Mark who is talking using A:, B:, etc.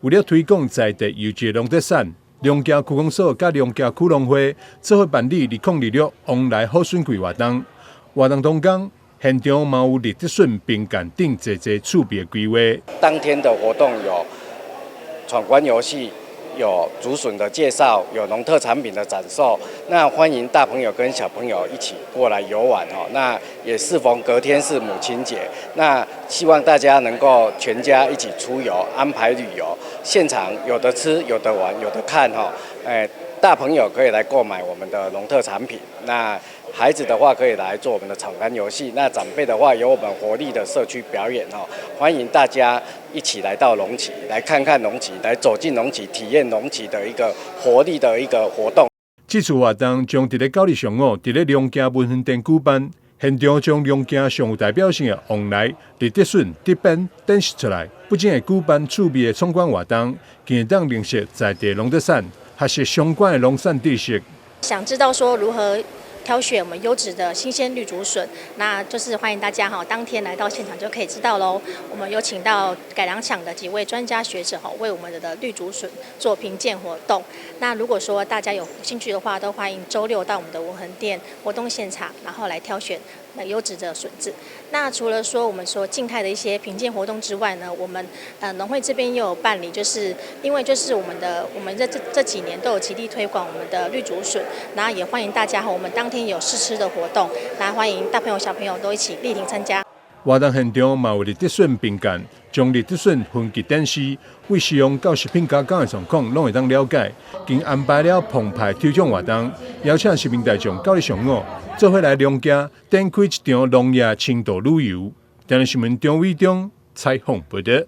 A: 為了推廣在地優質農特產，龍家區公所甲龍家區農會做伙辦理2026往來好選季活動。活動當天，現場嘛有立德筍賓館等濟趣味的規劃。
B: 當天的活動有闖關遊戲。有竹筍的介紹，有農特產品的展售，那歡迎大朋友跟小朋友一起過來遊玩哦。那也適逢隔天是母親節，那希望大家能夠全家一起出遊，安排旅遊，現場有的吃，有的玩，有的看哈。大朋友可以來購買我們的農特產品，那孩子的話可以來做我們的闖關遊戲，那長輩的話有我們活力的社區表演哦，歡迎大家一起來到龍崎，來看看龍崎，來走進龍崎，體驗龍崎的一個活力的一個活動。
A: 這次活動將在9月上午在龍家文化店舉辦，現場將龍家上有代表性的往來、立德筍、竹編展示出來，不僅會舉辦趣味的闖關活動，更會當認識在地農特產。還是相關的農產知識。
C: 想知道說如何挑選我們優質的新鮮綠竹筍，那就是歡迎大家當天來到現場就可以知道嘍。我們有請到改良場的幾位專家學者為我們的綠竹筍做評鑑活動。那如果說大家有興趣的話，都歡迎周六到我們的文衡店活動現場，然後來挑選優質的筍子。那除了說我們說靜態的一些評鑑活動之外呢，我們農會這邊又有辦理，就是因為就是我們這幾年都有極力推廣我們的綠竹筍，然後也歡迎大家我們當天有試吃的活動，那歡迎大朋友小朋友都一起蒞臨參加。
A: 活動現場嘛有立德筍賓館，將立德筍分級展示，為使用到食品加工的狀況，攏會當了解。經安排了澎湃抽獎活動，邀請市民大眾9月上午做伙來龍家展開一場農業深度旅遊。台灣新聞張偉忠採訪報道。